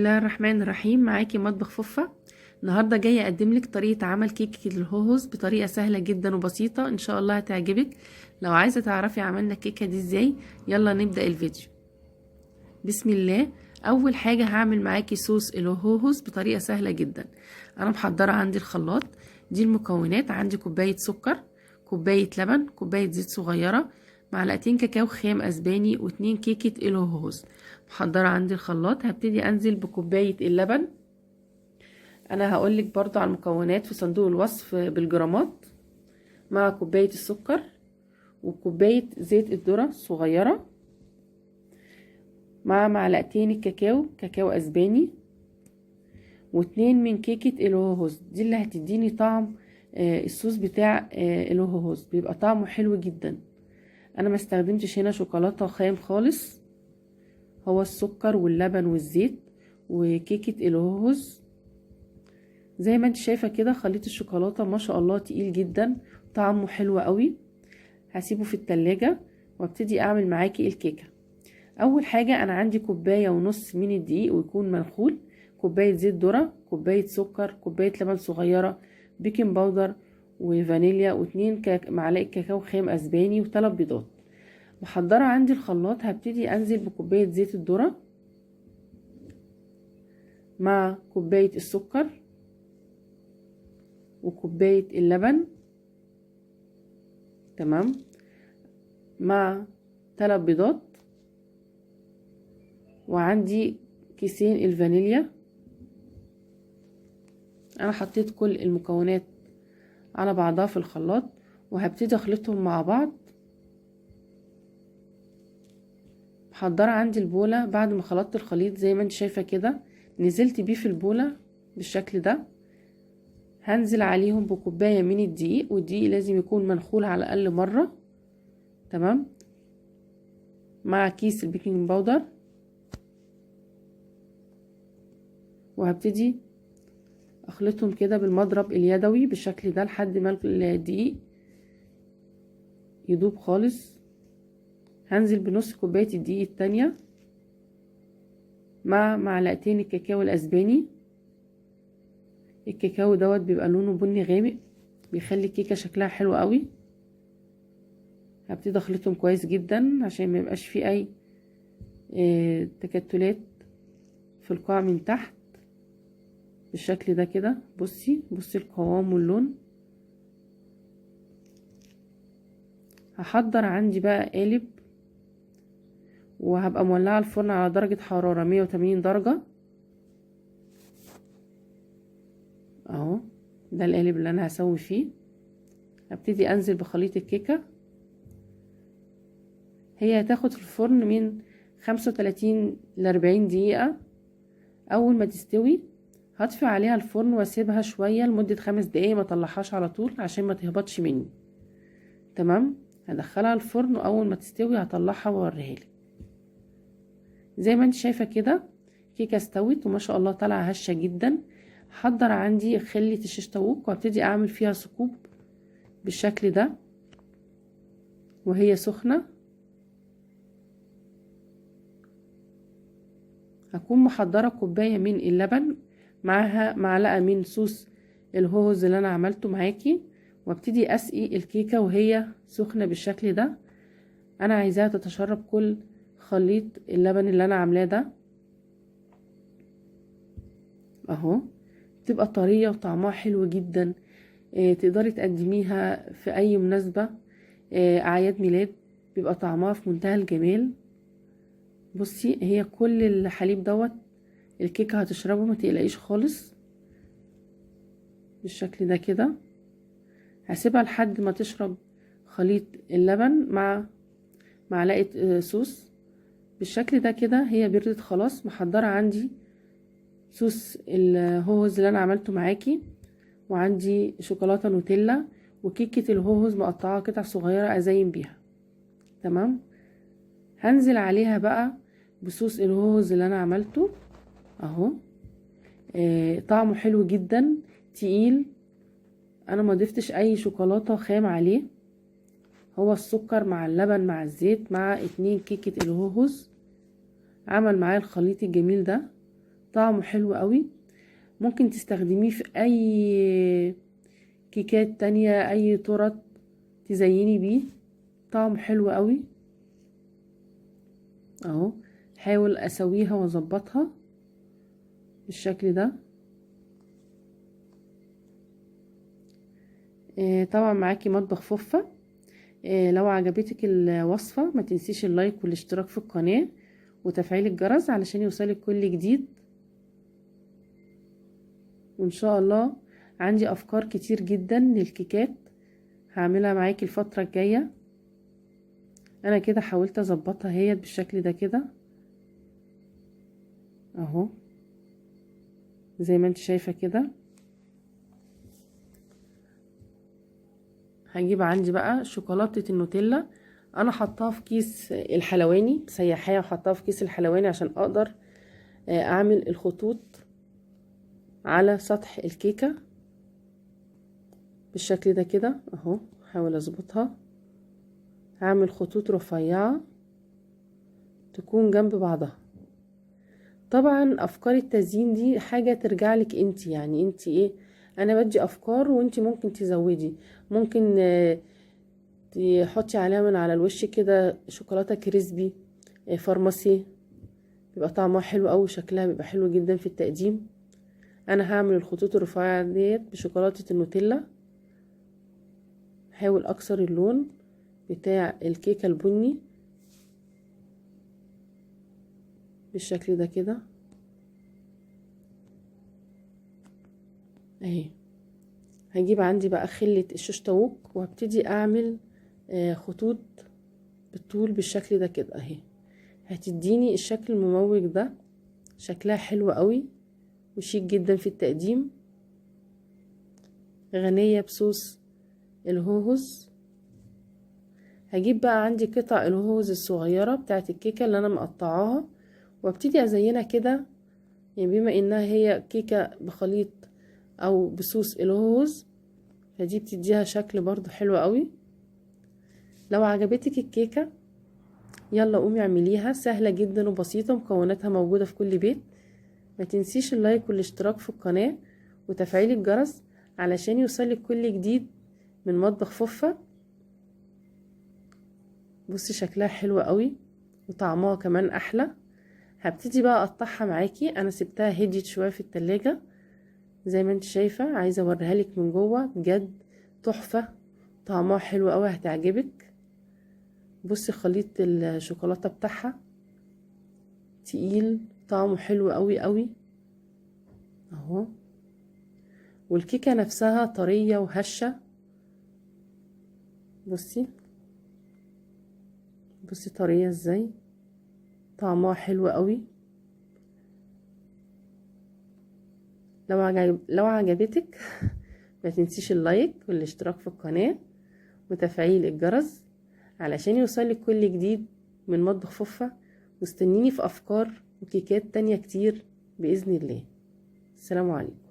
الله الرحمن الرحيم. معاكي مطبخ فوفا. النهارده جايه اقدم لك طريقه عمل كيكه الهوهوز بطريقه سهله جدا وبسيطه، ان شاء الله هتعجبك. لو عايزه تعرفي عملنا الكيكه دي ازاي، يلا نبدا الفيديو. بسم الله. اول حاجه هعمل معاكي صوص الهوهوز بطريقه سهله جدا. انا محضره عندي الخلاط. دي المكونات: عندي كوبايه سكر، كوبايه لبن، كوبايه زيت صغيره، معلقتين كاكاو خام اسباني، و2 كيكه الهوهوز. محضره عندي الخلاط. هبتدي انزل بكوبايه اللبن. انا هقولك برضو على المكونات في صندوق الوصف بالجرامات. مع كوبايه السكر، وكوبايه زيت الذره صغيره، مع معلقتين الكاكاو، كاكاو اسباني، و2 من كيكه الهوهوز. دي اللي هتديني طعم الصوص بتاع الهوهوز، بيبقى طعمه حلو جدا. انا ما استخدمتش هنا شوكولاته خام خالص، هو السكر واللبن والزيت وكيكه الهوهوز. زي ما انت شايفه كده خليط الشوكولاته ما شاء الله تقيل جدا، طعمه حلو قوي. هسيبه في التلاجة وابتدي اعمل معاكي الكيكه. اول حاجه انا عندي كوبايه ونص من الدقيق ويكون منخول، كوبايه زيت ذره، كوبايه سكر، كوبايه لبن صغيره، بيكنج باودر وفانيليا، و2 معلقه كاكاو خام اسباني، و3 بيضات. محضره عندي الخلاط. هبتدي انزل بكوبايه زيت الذره مع كوبايه السكر وكوبايه اللبن، تمام، مع 3 بيضات، وعندي كيسين الفانيليا. انا حطيت كل المكونات على بعضها في الخلاط وهبتدي اخلطهم مع بعض. محضره عندي البوله. بعد ما خلطت الخليط زي ما انت شايفه كده، نزلت بيه في البوله بالشكل ده. هنزل عليهم بكوبايه من الدقيق، والدقيق لازم يكون منخول على الاقل مره، تمام، مع كيس البيكنج باودر. وهبتدي اخلطهم كده بالمضرب اليدوي بالشكل ده لحد ما الدقيق يدوب خالص. هنزل بنص كوبايه الدقيق التانية مع معلقتين الكاكاو الاسباني. الكاكاو دوت بيبقى لونه بني غامق، بيخلي الكيكه شكلها حلو قوي. هبتدي اخلطهم كويس جدا عشان ما يبقاش فيه اي تكتلات في القاع من تحت بالشكل ده كده. بصي القوام واللون. هحضر عندي بقى قالب، وهبقى مولعه الفرن على درجه حراره 180 درجه. اهو ده القالب اللي انا هسوي فيه. هبتدي انزل بخليط الكيكه. هي هتاخد في الفرن من 35 ل 40 دقيقه. اول ما تستوي هطفي عليها الفرن واسيبها شويه لمده 5 دقايق، ما اطلعهاش على طول عشان ما تهبطش مني، تمام. هدخلها الفرن واول ما تستوي هطلعها واوريها لك. زي ما انت شايفه كده كيكه استوت وما شاء الله طالعه هشه جدا. حضر عندي خلة الشيش طاووق وابتدي اعمل فيها ثقوب بالشكل ده وهي سخنه. هكون محضره كوبايه من اللبن، معاها معلقه من صوص الهوز اللي انا عملته معاكي، وابتدي اسقي الكيكه وهي سخنه بالشكل ده. انا عايزاها تتشرب كل خليط اللبن اللي انا عاملاه ده اهو. بتبقى طريه وطعمها حلو جدا. تقدري تقدميها في اي مناسبه، اعياد ميلاد، بيبقى طعمها في منتهى الجمال. بصي هي كل الحليب دوت الكيكه هتشربه، ما تقلقيش خالص بالشكل ده كده. هسيبها لحد ما تشرب خليط اللبن مع معلقه صوص بالشكل ده كده. هي بردت خلاص. محضره عندي صوص الهوهوز اللي انا عملته معاكي، وعندي شوكولاته نوتيلا وكيكه الهوهوز مقطعه قطع صغيره ازين بيها، تمام. هنزل عليها بقى بصوص الهوهوز اللي انا عملته اهو. طعمه حلو جدا، تقيل. انا ما ضفتش اي شوكولاته خام عليه، هو السكر مع اللبن مع الزيت مع 2 كيكه الهوهوز عمل معايا الخليط الجميل ده. طعمه حلو قوي. ممكن تستخدميه في اي كيكات تانية، اي تورت تزيني بيه، طعمه حلو قوي. اهو حاول اسويها واظبطها بالشكل ده. طبعا معاكي مطبخ فوفة. لو عجبتك الوصفة ما تنسيش اللايك والاشتراك في القناة وتفعيل الجرس علشان يوصلك كل جديد. وان شاء الله عندي افكار كتير جدا للكيكات هعملها معاكي الفترة الجاية. انا كده حاولت اظبطها هي بالشكل ده كده اهو زي ما انت شايفة كده. هجيب عندي بقى شوكولاتة النوتيلا، انا حطاها في كيس الحلواني، سيحاها وحطاها في كيس الحلواني عشان اقدر اعمل الخطوط على سطح الكيكة بالشكل ده كده اهو. حاول اظبطها، هعمل خطوط رفيعة تكون جنب بعضها. طبعا افكار التزيين دي حاجة ترجع لك انت، يعني انت ايه، انا بدي افكار وانت ممكن تزودي. ممكن تحطي عليها من على الوش كده شوكولاتة كريسبي فارماسي، بيبقى طعمها حلو قوي، شكلها بيبقى حلو جدا في التقديم. انا هعمل الخطوط الرفيعة ديت بشوكولاتة النوتيلا. حاول اكسر اللون بتاع الكيكة البني بالشكل ده كده اهي. هجيب عندي بقى خلة الشوش طاووق وهبتدي اعمل خطوط بالطول بالشكل ده كده اهي. هتديني الشكل المموج ده، شكلها حلو قوي وشيك جدا في التقديم، غنية بصوص الهوهوز. هجيب بقى عندي قطع الهوهوز الصغيرة بتاعت الكيكة اللي انا مقطعاها وابتدي ازينها كده، يعني بما انها هي كيكة بخليط او بصوص الهوهوز فدي بتديها شكل برضو حلو قوي. لو عجبتك الكيكة يلا قومي اعمليها، سهلة جدا وبسيطة، مكوناتها موجودة في كل بيت. ما تنسيش اللايك والاشتراك في القناة وتفعيل الجرس علشان يوصلك كل جديد من مطبخ فوفة. بصي شكلها حلو قوي وطعمها كمان احلى. هبتدي بقى اقطعها معاكي، انا سبتها هديت شوية في التلاجة زي ما انت شايفة، عايزة اوريها لك من جوه بجد تحفة، طعمها حلو قوي هتعجبك. بصي خليط الشوكولاتة بتاعها تقيل، طعمه حلو قوي قوي اهو. والكيكة نفسها طرية وهشة. بصي بصي طرية ازاي، طعمها حلو قوي. لو عجبتك ما تنسيش اللايك والاشتراك في القناة وتفعيل الجرس علشان يوصلك كل جديد من مطبخ فوفة. واستنيني في افكار وكيكات تانية كتير بإذن الله. السلام عليكم.